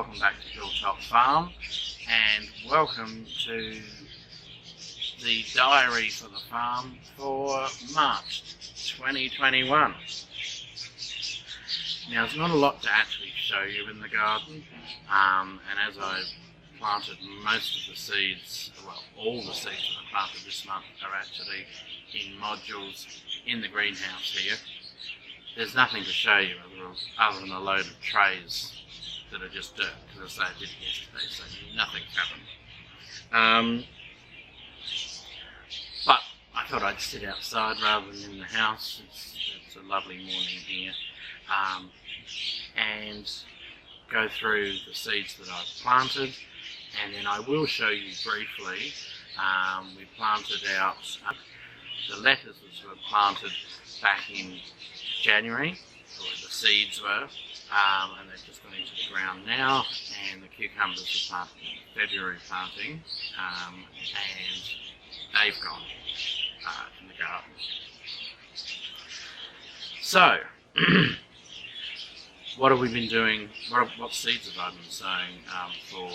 welcome back to Hilltop Farm, and welcome to the diary for the farm for March 2021. Now, there's not a lot to actually show you in the garden, and as I've planted most of the seeds, well, all the seeds that I planted this month are actually in modules in the greenhouse here. There's nothing to show you other than a load of trays that are just dirt, because I did it yesterday, so nothing's happened. But I thought I'd sit outside rather than in the house. It's a lovely morning here, and go through the seeds that I've planted, and then I will show you briefly. We planted out the lettuces were planted back in January, or the seeds were, and they've just gone into the ground now, and the cucumbers were planted in February planting, and they've gone in the garden. So, what have we been doing, what seeds have I been sowing for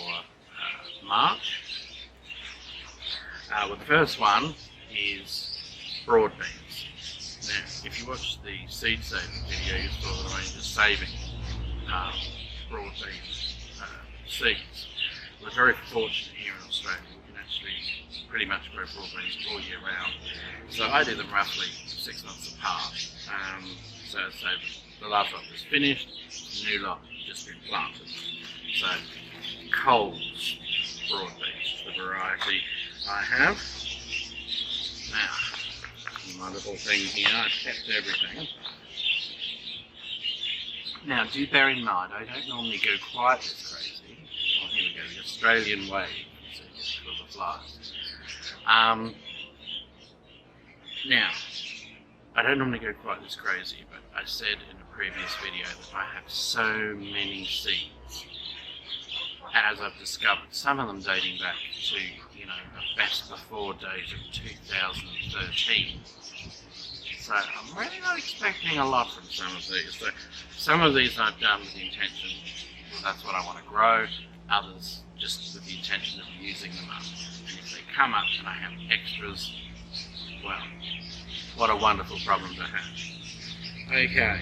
March? Well, the first one is broad beans. Now, if you watch the seed saving video, you saw that I'm just saving broad bean seeds. We're very fortunate here in Australia. We can actually pretty much grow broad beans all year round. So I do them roughly 6 months apart. So the last lot was finished, the new lot has just been planted. So Coles broad beans, the variety I have. Now, in my little thing here, I've kept everything. Now, do bear in mind, I don't normally go quite this crazy. Oh, here we go, the Australian way, so just for the flies. Now, I don't normally go quite this crazy, but I said in a previous video that I have so many seeds. As I've discovered, some of them dating back to, the best before date of 2013. So I'm really not expecting a lot from some of these. So some of these I've done with the intention, well, that's what I want to grow. Others just with the intention of using them up. And if they come up and I have extras, well, what a wonderful problem to have. Okay.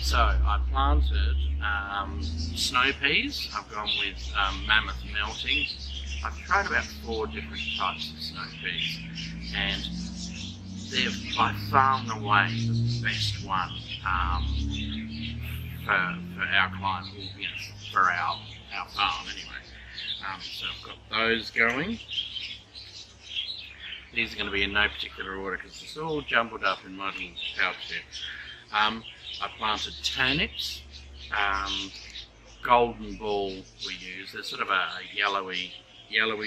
So I planted snow peas. I've gone with mammoth melting. I've tried about 4 different types of snow peas, and they're by far and away the best one for our climate, for our farm anyway. So I've got those going. These are going to be in no particular order because it's all jumbled up in my little pouch here. I planted turnips. Golden ball we use. They're sort of a yellowy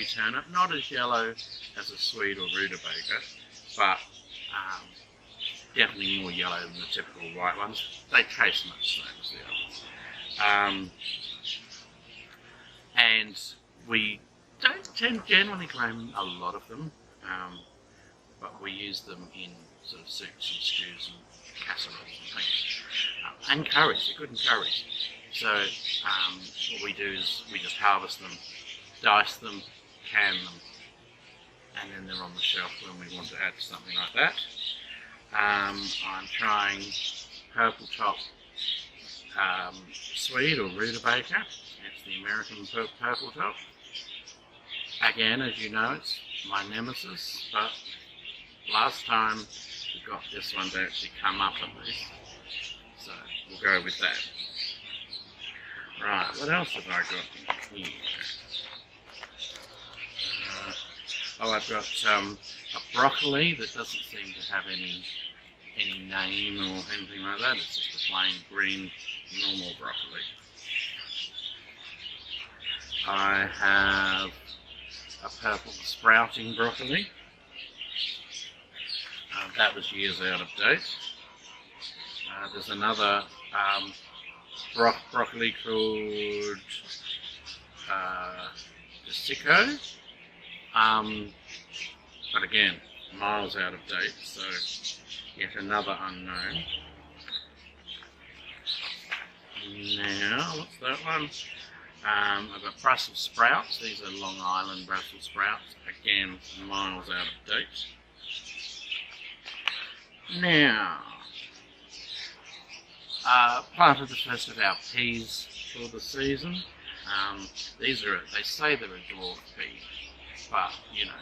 turnip, not as yellow as a sweet or rutabaga, but definitely more yellow than the typical white ones. They taste much the same as the others. And we don't generally grow a lot of them, but we use them in sort of soups and stews and casseroles and things. And curries, they're good in curries. So what we do is we just harvest them, dice them, can them, and then they're on the shelf when we want to add something like that. I'm trying purple top sweet or rutabaga. It's the American purple top. Again, as you know, it's my nemesis, but last time we got this one to actually come up at least. So we'll go with that. Right, what else have I got here? I've got a broccoli that doesn't seem to have any name or anything like that. It's just a plain green normal broccoli. I have a purple sprouting broccoli. That was years out of date. There's another broccoli called Desico, but again, miles out of date, so yet another unknown. Now, what's that one? I've got Brussels sprouts. These are Long Island Brussels sprouts. Again, miles out of date. Now, planted the first of our peas for the season. These are, they say they're a dwarf pea, but you know,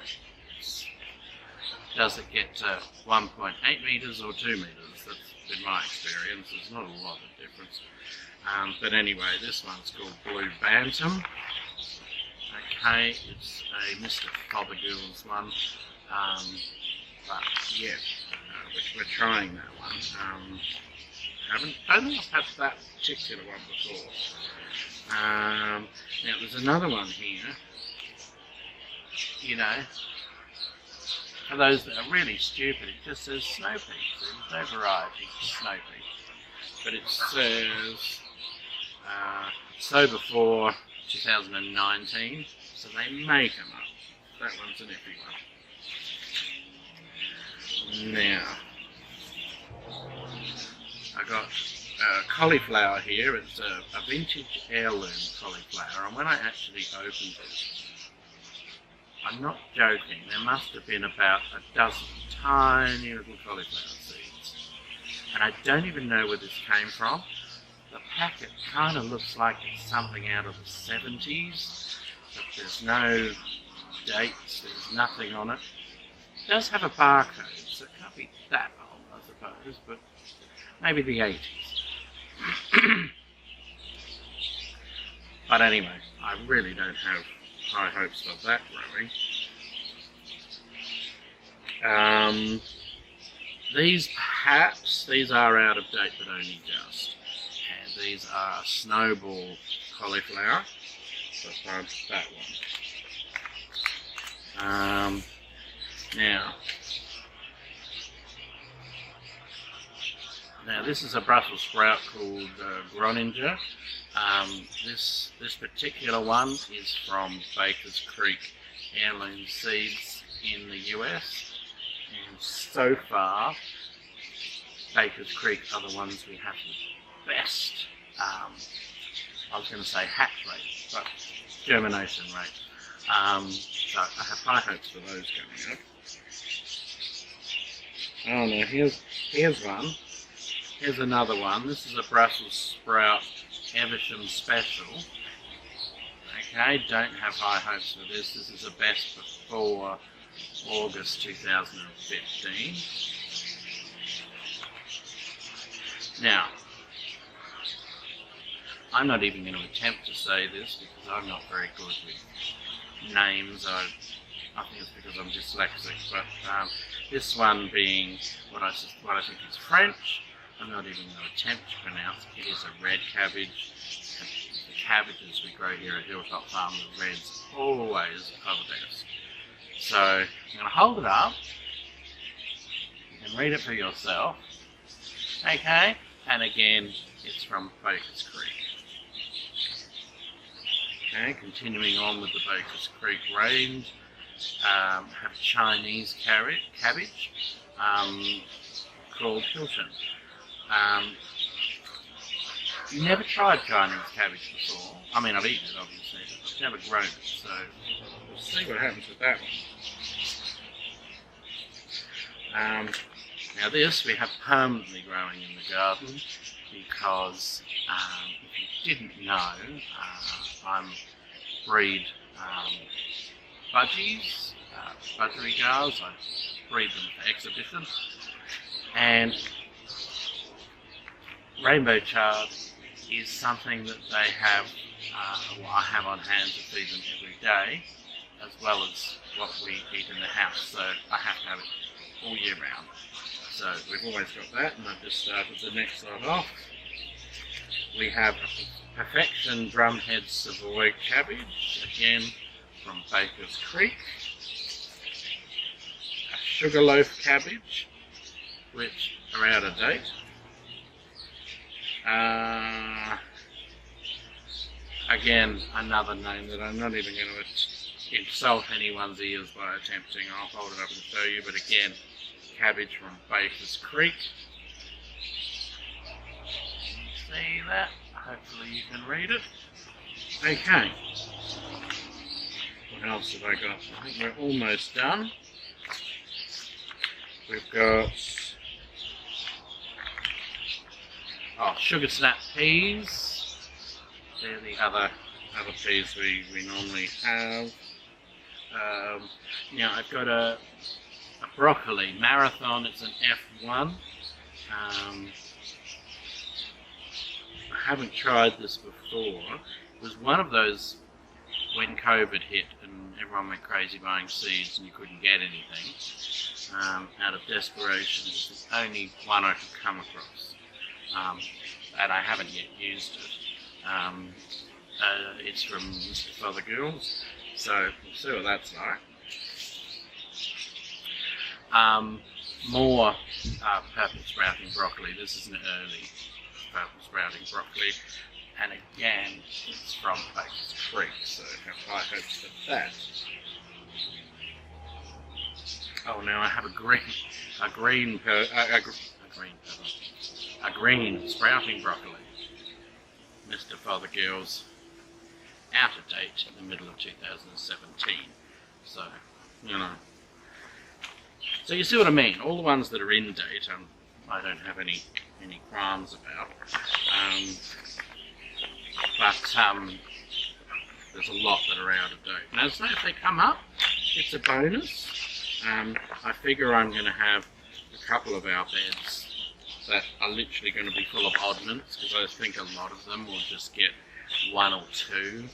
does it get to 1.8 metres or 2 metres? That's been my experience. There's not a lot of difference. But anyway, this one's called Blue Bantam. Okay, it's a Mr. Fothergill's one. But yeah, we're trying that one. I don't think I've had that particular one before. Now there's another one here. You know, for those that are really stupid, it just says snow peas. There's no variety of snow peas. But it says so before 2019, so they may come up. That one's an iffy one. Now, I got cauliflower here. It's a vintage heirloom cauliflower, and when I actually opened it, I'm not joking, there must have been about a dozen tiny little cauliflower seeds. And I don't even know where this came from. The packet kind of looks like it's something out of the 70s, but there's no dates, there's nothing on it. It does have a barcode, so it can't be that old, I suppose, but maybe the 80s. But anyway, I really don't have high hopes of that growing. These are out of date, but only just. And these are snowball cauliflower. So that one. Now this is a Brussels sprout called Groninger. This particular one is from Baker's Creek Heirloom Seeds in the US, and so far Baker's Creek are the ones we have the best, I was going to say hatch rate, but germination rate. So I have high hopes for those coming up. Oh no, here's one. Here's another one. This is a Brussels sprout Everton special. Okay, don't have high hopes for this. This is a best before August 2015. Now, I'm not even going to attempt to say this because I'm not very good with names. I think it's because I'm dyslexic, but this one being what I think is French, I'm not even going to attempt to pronounce it. It is a red cabbage. The cabbages we grow here at Hilltop Farm, the red's always are the best. So I'm going to hold it up. You can read it for yourself. Okay, and again, it's from Baker's Creek. Okay, continuing on with the Baker's Creek range, have Chinese cabbage called Hilton. Never tried Chinese cabbage before. I mean, I've eaten it obviously, but I've never grown it, so we'll see what happens with that one. Now this we have permanently growing in the garden because if you didn't know, I breed budgies, budgerigars. I breed them for exhibition, and rainbow chard is something that they have, I have on hand to feed them every day, as well as what we eat in the house, so I have to have it all year round. So we've always got that, and I've just started the next lot off. We have a Perfection Drumhead Savoy cabbage, again from Baker's Creek. A Sugarloaf cabbage, which are out of date. Again, another name that I'm not even going to insult anyone's ears by attempting. I'll hold it up and show you, but again, cabbage from Baker's Creek. See that? hopefully you can read it. Okay. What else have I got? I think we're almost done. We've got sugar snap peas. They're the other peas we normally have. Now I've got a broccoli marathon. It's an F1. I haven't tried this before. It was one of those when COVID hit and everyone went crazy buying seeds and you couldn't get anything. Out of desperation, it's the only one I could come across, and I haven't yet used it. It's from Mr. Fothergill's, so we'll see what that's like. More purple sprouting broccoli. This is an early purple sprouting broccoli, and again, it's from Baker's Creek, so have high hopes for that. Oh, now I have a green sprouting broccoli. Mr. Fothergill's, out of date in the middle of 2017. So, you know. So you see what I mean? All the ones that are in date, I don't have any qualms about. But there's a lot that are out of date. Now, so if they come up, it's a bonus. I figure I'm going to have a couple of our beds that are literally going to be full of oddments, because I think a lot of them will just get one or two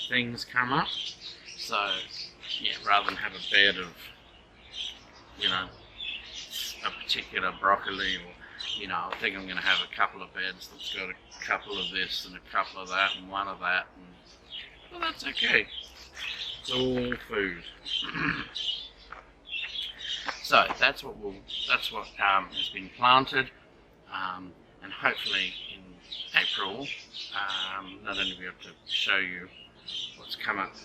things come up. So, yeah, rather than have a bed of, you know, a particular broccoli, or, you know, I think I'm going to have a couple of beds that's got a couple of this and a couple of that and one of that, and, well, that's okay. It's all food. So that's what has been planted, and hopefully in April, not only will we be able to show you what's come up,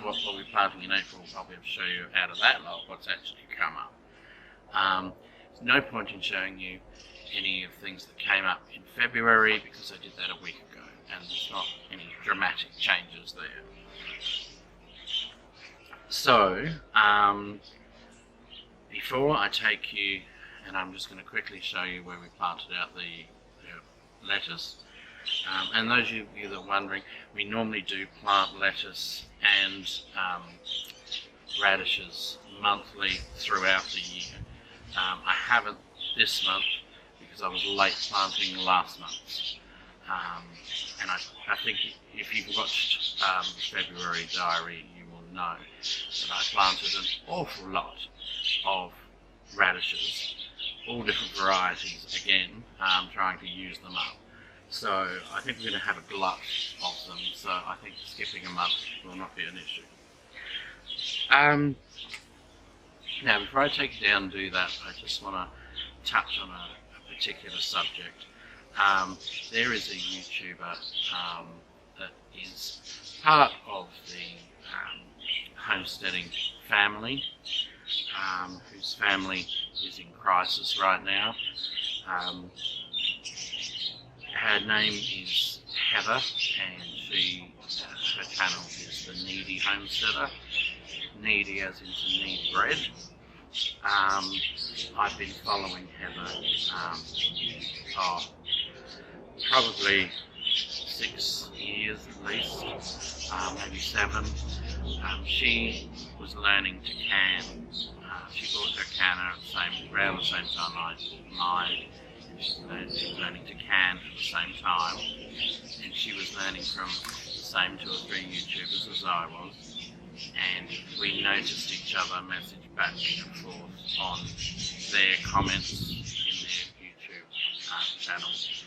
what we're planting in April, I'll be able to show you out of that lot what's actually come up. There's no point in showing you any of the things that came up in February, because I did that a week ago, and there's not any dramatic changes there. So, before I take you, and I'm just going to quickly show you where we planted out the lettuce. And those of you that are wondering, we normally do plant lettuce and radishes monthly throughout the year. I haven't this month because I was late planting last month. And I think if you've watched February Diary, you will know that I planted an awful lot of radishes, all different varieties again, trying to use them up. So I think we're going to have a glut of them, so I think skipping a month will not be an issue. Now before I take you down and do that, I just want to touch on a particular subject. There is a YouTuber that is part of the homesteading family, whose family is in crisis right now. Her name is Heather, and her channel is The Needy Homesteader. Needy as into need bread. I've been following Heather probably 6 years at least, maybe 7. She was learning to can. She bought her canner around the same time I bought mine. She was learning to can at the same time, and she was learning from the same 2 or 3 YouTubers as I was, and we noticed each other message back and forth on their comments in their YouTube channels.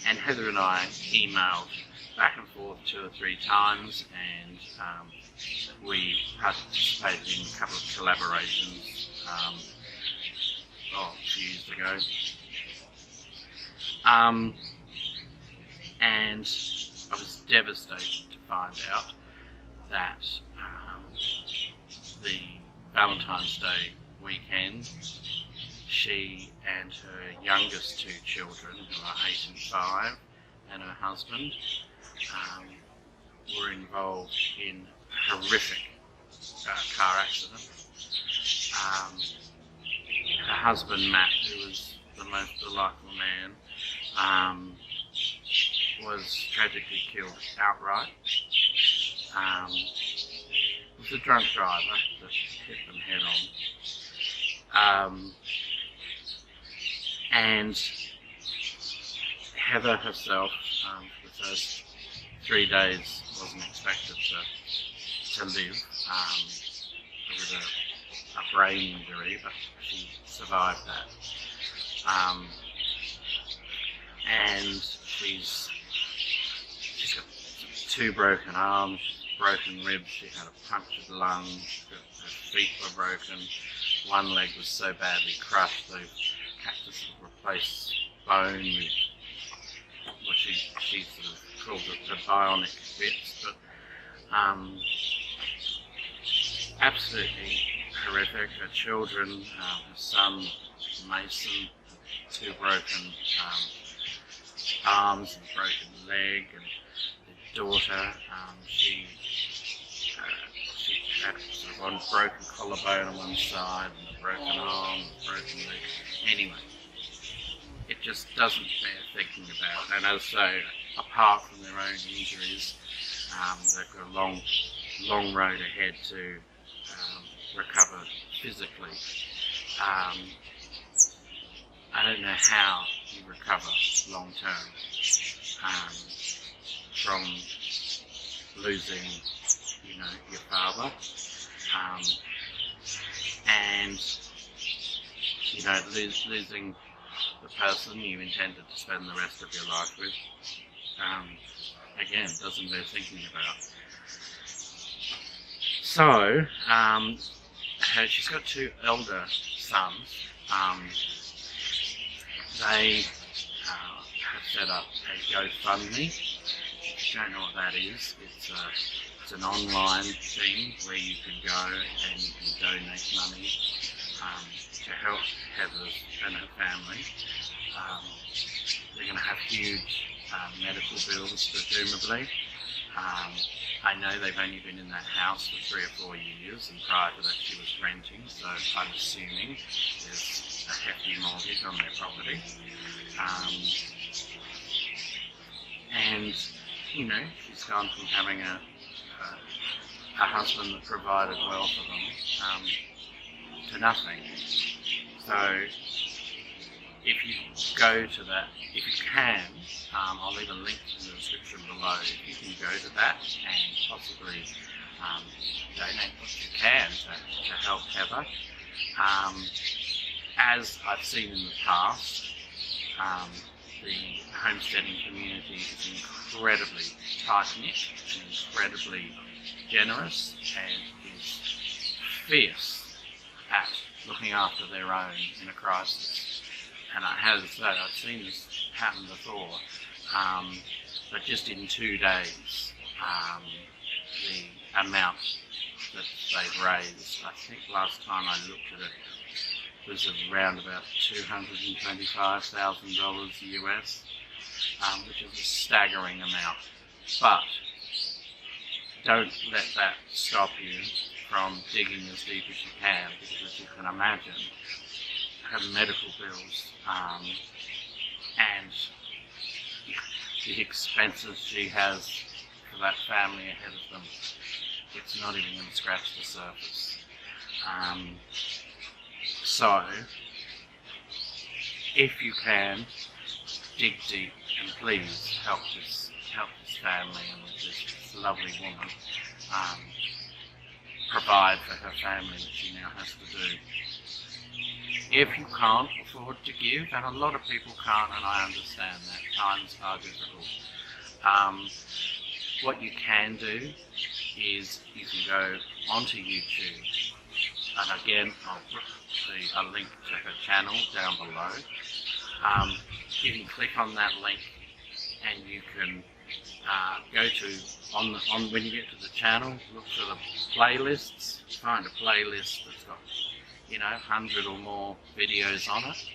And Heather and I emailed back and forth 2 or 3 times, and we participated in a couple of collaborations a few years ago. And I was devastated to find out that the Valentine's Day weekend, she and her youngest 2 children, who are 8 and 5, and her husband were involved in a horrific car accident. Her husband, Matt, who was the most delightful man, was tragically killed outright. It was a drunk driver that hit them head on. And Heather herself, for the first 3 days, wasn't expected to live. There was a brain injury, but she survived that. And she's got 2 broken arms, broken ribs, she had a punctured lung, her feet were broken, one leg was so badly crushed they had to sort of replace bone with what she sort of called the bionic bits, but absolutely horrific. Her children, her son Mason, 2 broken arms and broken leg, and the daughter, she had sort of one broken collarbone on one side and a broken arm, broken leg. Anyway, it just doesn't bear thinking about. And as I say, apart from their own injuries, they've got a long road ahead to recover physically. I don't know how you recover long term from losing, your father, and losing the person you intended to spend the rest of your life with. Again, doesn't bear thinking about. So, she's got 2 elder sons. They have set up a GoFundMe. If you don't know what that is, it's an online thing where you can go and you can donate money to help Heather and her family. They're going to have huge medical bills, presumably. I know they've only been in that house for 3 or 4 years, and prior to that she was renting, so I'm assuming there's a hefty mortgage on their property. And, she's gone from having a husband that provided well for them to nothing. So, if you go to that, if you can, I'll leave a link in the description below. If you can go to that and possibly donate what you can to help Heather. As I've seen in the past, the homesteading community is incredibly tight-knit and incredibly generous and is fierce at looking after their own in a crisis. And I have to say, I've seen this happen before, but just in 2 days, the amount that they've raised, I think last time I looked at it, was around about $225,000 US, which is a staggering amount. But don't let that stop you from digging as deep as you can, because as you can imagine, her medical bills and the expenses she has for that family ahead of them, it's not even going to scratch the surface. So, if you can, dig deep and please help this family and this lovely woman provide for her family that she now has to do. If you can't afford to give, and a lot of people can't, and I understand that, times are difficult, what you can do is you can go onto YouTube, and again I'll put a link to her channel down below. You can click on that link and you can go to, when you get to the channel, look for the playlists, find a playlist that's got 100 or more videos on it,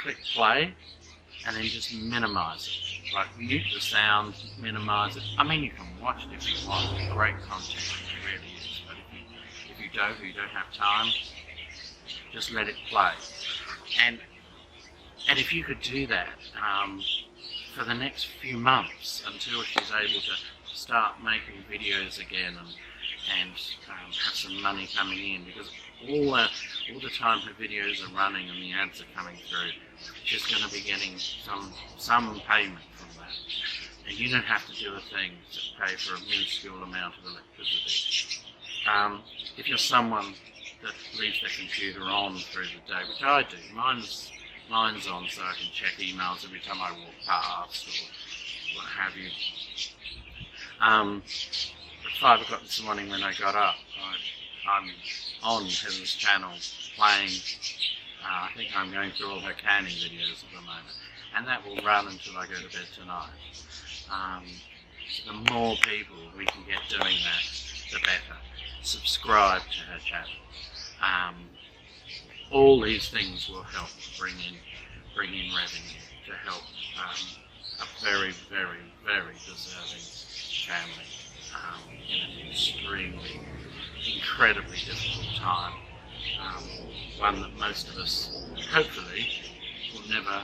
click play, and then just minimize it. Like mute the sound, minimize it. I mean, you can watch it if you want. Great content, it really is. But if you don't have time, just let it play. And if you could do that for the next few months until she's able to start making videos again and have some money coming in, because all the time her videos are running and the ads are coming through, she's going to be getting some payment from that. And you don't have to do a thing to pay for a minuscule amount of electricity. If you're someone that leaves their computer on through the day, which I do, mine's on so I can check emails every time I walk past or what have you. At 5 o'clock this morning when I got up, I'm on Heather's channel playing, I think I'm going through all her canning videos at the moment, and that will run until I go to bed tonight. So the more people we can get doing that, the better. Subscribe to her channel. All these things will help bring in revenue to help a very, very, very deserving family in an extremely, incredibly difficult time. One that most of us, hopefully, will never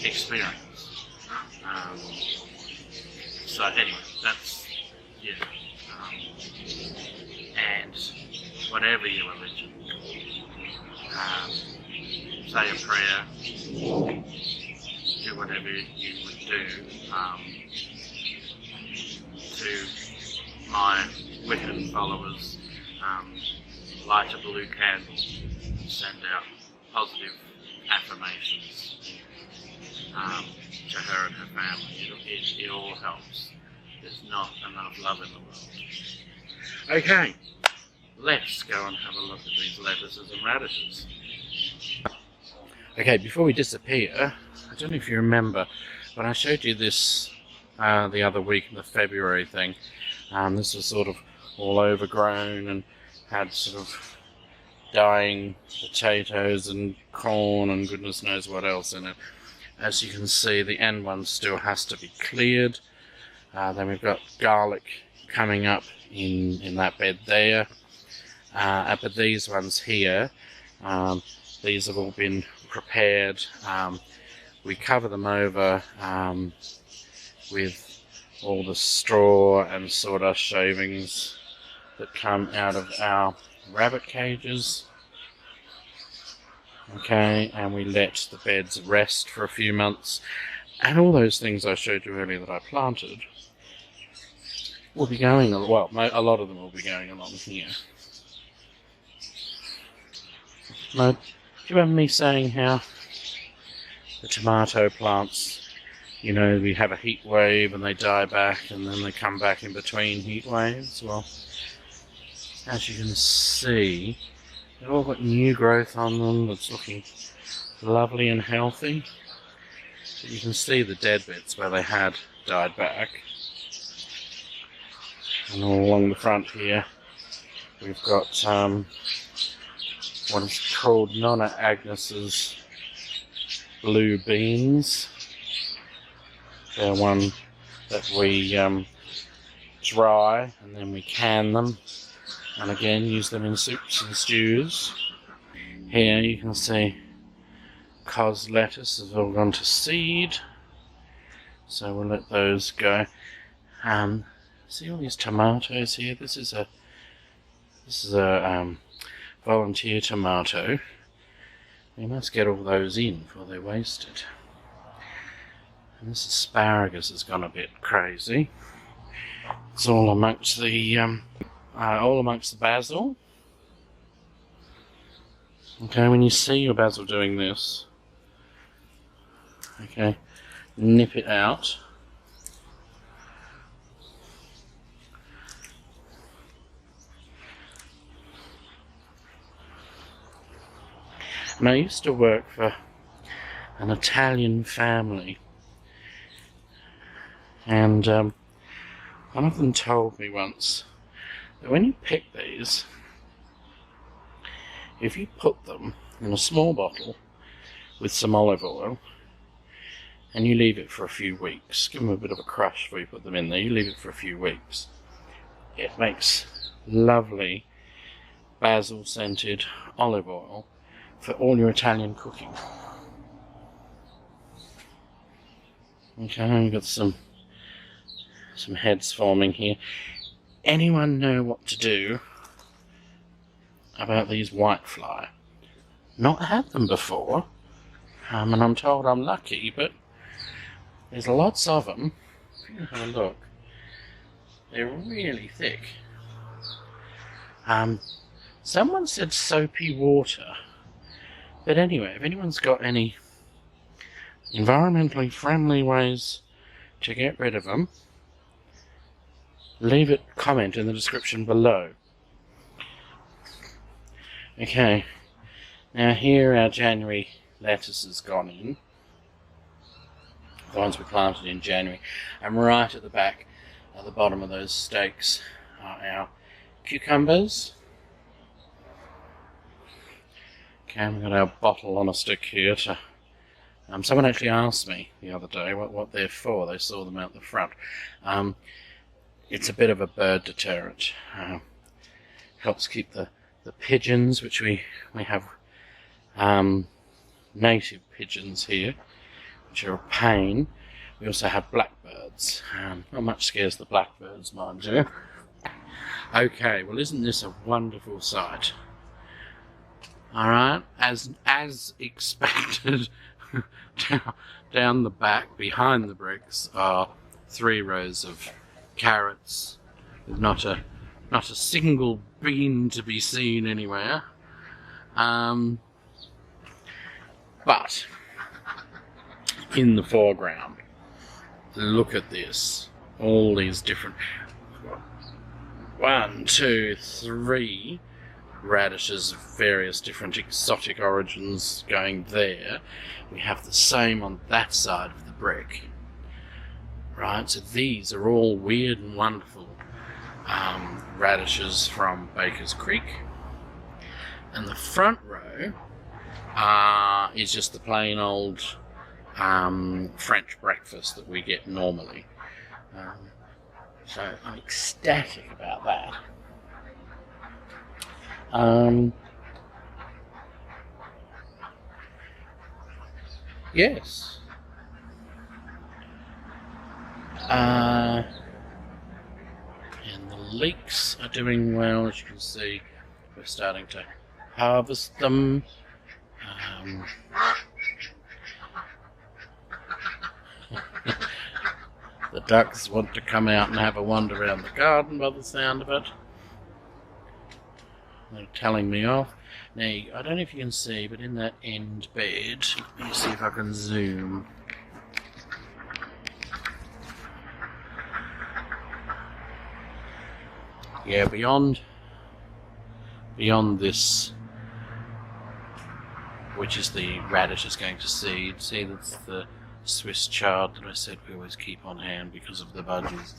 experience. So anyway, that's, yeah. And whatever your religion, say a prayer, do whatever you would do. To my Wiccan followers, light a blue candle, send out positive affirmations to her and her family. It all helps. There's not enough love in the world. Okay, let's go and have a look at these lettuces and radishes. Okay, before we disappear, I don't know if you remember, but I showed you this the other week, the February thing. This was sort of all overgrown and had sort of dying potatoes and corn and goodness knows what else in it. As you can see, the end one still has to be cleared. Then we've got garlic coming up in that bed there. But these ones here, these have all been prepared. We cover them over with all the straw and sawdust shavings that come out of our rabbit cages. Okay, and we let the beds rest for a few months, and all those things I showed you earlier that I planted will be going, well, a lot of them will be going along here. Now, do you remember me saying how the tomato plants, you know, we have a heat wave and they die back and then they come back in between heat waves? Well, as you can see, they've all got new growth on them that's looking lovely and healthy. But you can see the dead bits where they had died back. And all along the front here, we've got what is called Nonna Agnes's blue beans. They're one that we dry and then we can them, and again use them in soups and stews. Here you can see cos lettuce has all gone to seed, so we'll let those go. See all these tomatoes here? This is a volunteer tomato. We must get all those in before they're wasted. And this asparagus has gone a bit crazy. It's all amongst the basil. Okay, when you see your basil doing this, okay, nip it out. And I used to work for an Italian family, and one of them told me once that when you pick these, if you put them in a small bottle with some olive oil and you leave it for a few weeks. Give them a bit of a crush before you put them in there. You leave it for a few weeks. It makes lovely basil scented olive oil for all your Italian cooking. Okay, we've got some heads forming here. Anyone know what to do about these whitefly? Not had them before, and I'm told I'm lucky, but there's lots of them. If you have a look, they're really thick. Someone said soapy water, but anyway, if anyone's got any environmentally friendly ways to get rid of them, leave a comment in the description below. Okay, now here our January lettuce has gone in, the ones we planted in January, and right at the back, at the bottom of those stakes, are our cucumbers. Okay, we've got our bottle on a stick here to... someone actually asked me the other day what they're for. They saw them out the front. It's a bit of a bird deterrent. Helps keep the pigeons, which we have native pigeons here, which are a pain. We also have blackbirds. Not much scares the blackbirds, mind you. Okay, well, isn't this a wonderful sight? Alright, as expected, down the back, behind the bricks, are 3 rows of carrots, with not a single bean to be seen anywhere. But in the foreground, look at this. All these different 1, 2, 3 radishes of various different exotic origins going there. We have the same on that side of the brick. Right, so these are all weird and wonderful radishes from Baker's Creek. And the front row is just the plain old French breakfast that we get normally. So I'm ecstatic about that. Yes. And the leeks are doing well, as you can see. We're starting to harvest them. The ducks want to come out and have a wander around the garden by the sound of it. They're telling me off. Now, I don't know if you can see, but in that end bed, let me see if I can zoom. Yeah, beyond this, which is the radish is going to seed. See, that's the Swiss chard that I said we always keep on hand because of the budgies.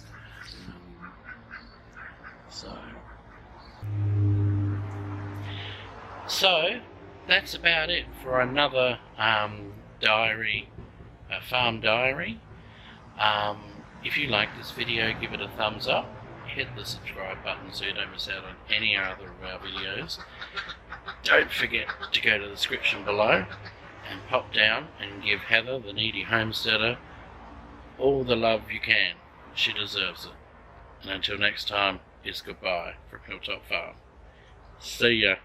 So that's about it for another diary, farm diary. If you like this video, give it a thumbs up. Hit the subscribe button so you don't miss out on any other of our videos. Don't forget to go to the description below and pop down and give Heather, the needy homesteader, all the love you can. She deserves it. And until next time, it's goodbye from Hilltop Farm. See ya.